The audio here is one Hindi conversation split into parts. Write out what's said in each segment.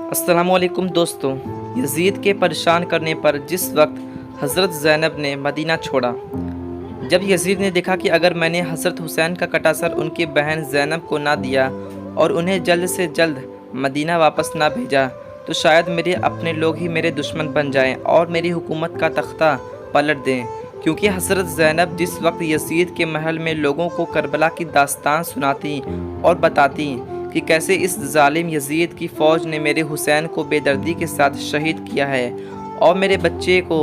अस्सलामुअलैकुम दोस्तों, यज़ीद के परेशान करने पर जिस वक्त हज़रत ज़ैनब ने मदीना छोड़ा। जब यज़ीद ने देखा कि अगर मैंने हज़रत हुसैन का कटा सर उनकी बहन ज़ैनब को ना दिया और उन्हें जल्द से जल्द मदीना वापस ना भेजा तो शायद मेरे अपने लोग ही मेरे दुश्मन बन जाएं और मेरी हुकूमत का तख्ता पलट दें। क्योंकि हज़रत ज़ैनब जिस वक्त यज़ीद के महल में लोगों को करबला की दास्तान सुनाती और बताती कि कैसे इस जालिम यज़ीद की फ़ौज ने मेरे हुसैन को बेदर्दी के साथ शहीद किया है और मेरे बच्चे को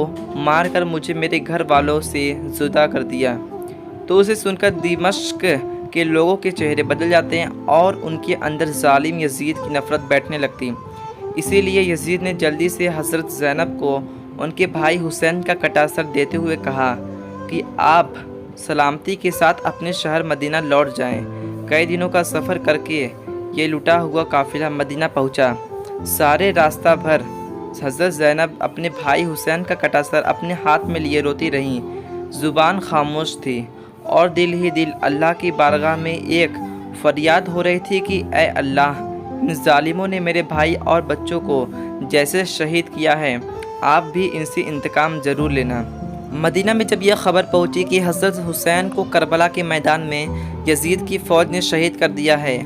मारकर मुझे मेरे घर वालों से जुदा कर दिया, तो उसे सुनकर दिमश्क के लोगों के चेहरे बदल जाते हैं और उनके अंदर जालिम यज़ीद की नफ़रत बैठने लगती। इसीलिए यज़ीद ने जल्दी से हज़रत ज़ैनब को उनके भाई हुसैन का कटा सर देते हुए कहा कि आप सलामती के साथ अपने शहर मदीना लौट जाएं। कई दिनों का सफ़र करके ये लुटा हुआ काफ़िला मदीना पहुंचा। सारे रास्ता भर हज़रत ज़ैनब अपने भाई हुसैन का कटा सर अपने हाथ में लिए रोती रहीं। ज़ुबान खामोश थी और दिल ही दिल अल्लाह की बारगाह में एक फरियाद हो रही थी कि ऐ अल्लाह, इन जालिमों ने मेरे भाई और बच्चों को जैसे शहीद किया है, आप भी इनसे इंतकाम ज़रूर लेना। मदीना में जब यह खबर पहुंची कि हज़रत हुसैन को करबला के मैदान में यज़ीद की फ़ौज ने शहीद कर दिया है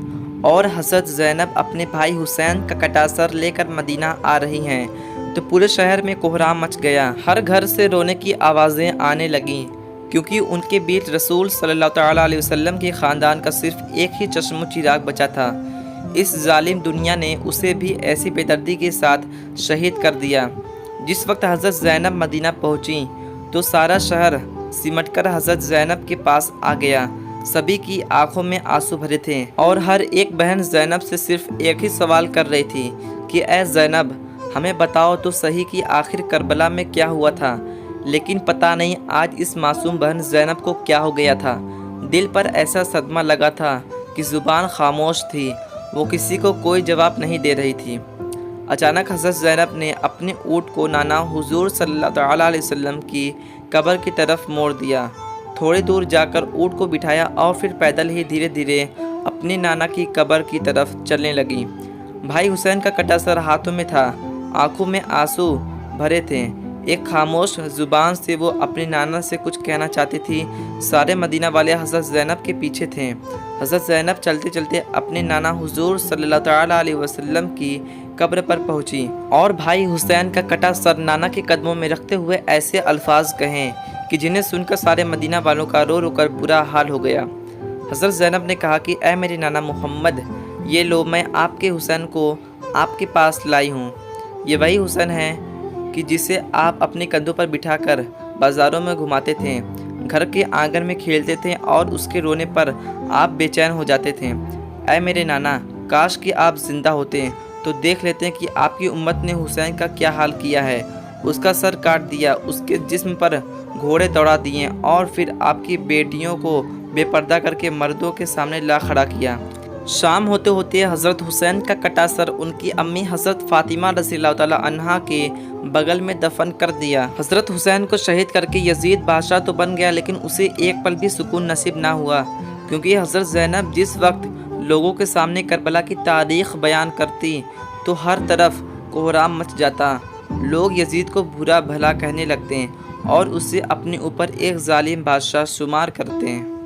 और हज़रत ज़ैनब अपने भाई हुसैन का कटा सर लेकर मदीना आ रही हैं, तो पूरे शहर में कोहराम मच गया। हर घर से रोने की आवाज़ें आने लगीं, क्योंकि उनके बीच रसूल सल्लल्लाहु अलैहि वसल्लम के ख़ानदान का सिर्फ एक ही चश्मो चिराग बचा था। इस जालिम दुनिया ने उसे भी ऐसी बेदर्दी के साथ शहीद कर दिया। जिस वक्त हज़रत ज़ैनब मदीना पहुँची तो सारा शहर सिमटकर हज़रत ज़ैनब के पास आ गया। सभी की आंखों में आंसू भरे थे और हर एक बहन ज़ैनब से सिर्फ एक ही सवाल कर रही थी कि ऐ ज़ैनब, हमें बताओ तो सही कि आखिर करबला में क्या हुआ था। लेकिन पता नहीं आज इस मासूम बहन ज़ैनब को क्या हो गया था। दिल पर ऐसा सदमा लगा था कि ज़ुबान खामोश थी, वो किसी को कोई जवाब नहीं दे रही थी। अचानक हज़रत ज़ैनब ने अपने ऊँट को नाना हुजूर सल्लल्लाहु अलैहि वसल्लम की कब्र की तरफ मोड़ दिया। थोड़ी दूर जाकर ऊँट को बिठाया और फिर पैदल ही धीरे धीरे अपने नाना की कब्र की तरफ चलने लगी। भाई हुसैन का कटा सर हाथों में था, आंखों में आंसू भरे थे। एक खामोश ज़ुबान से वो अपने नाना से कुछ कहना चाहती थी। सारे मदीना वाले हज़रत ज़ैनब के पीछे थे। हज़रत ज़ैनब चलते चलते अपने नाना हुजूर सल्लल्लाहु अलैहि वसल्लम की कब्र पर पहुंची और भाई हुसैन का कटा सर नाना के कदमों में रखते हुए ऐसे अल्फाज कहें कि जिन्हें सुनकर सारे मदीना वालों का रो रो कर बुरा हाल हो गया। हज़रत ज़ैनब ने कहा कि ऐ मेरे नाना मोहम्मद, ये लो, मैं आपके हुसैन को आपके पास लाई हूँ। ये वही हुसैन है कि जिसे आप अपने कंधों पर बिठाकर बाज़ारों में घुमाते थे, घर के आंगन में खेलते थे और उसके रोने पर आप बेचैन हो जाते थे। ऐ मेरे नाना, काश कि आप ज़िंदा होते तो देख लेते हैं कि आपकी उम्मत ने हुसैन का क्या हाल किया है। उसका सर काट दिया, उसके जिस्म पर घोड़े दौड़ा दिए और फिर आपकी बेटियों को बेपर्दा करके मर्दों के सामने ला खड़ा किया। शाम होते होते हज़रत हुसैन का कटा सर उनकी अम्मी हज़रत फ़ातिमा रज़ियल्लाहु ताला अन्हा के बगल में दफन कर दिया। हज़रत हुसैन को शहीद करके यज़ीद बादशाह तो बन गया, लेकिन उसे एक पल भी सुकून नसीब ना हुआ, क्योंकि हज़रत ज़ैनब जिस वक्त लोगों के सामने करबला की तारीख़ बयान करती तो हर तरफ कोहराम मच जाता। लोग यज़ीद को बुरा भला कहने लगते हैं और उसे अपने ऊपर एक जालिम बादशाह शुमार करते हैं।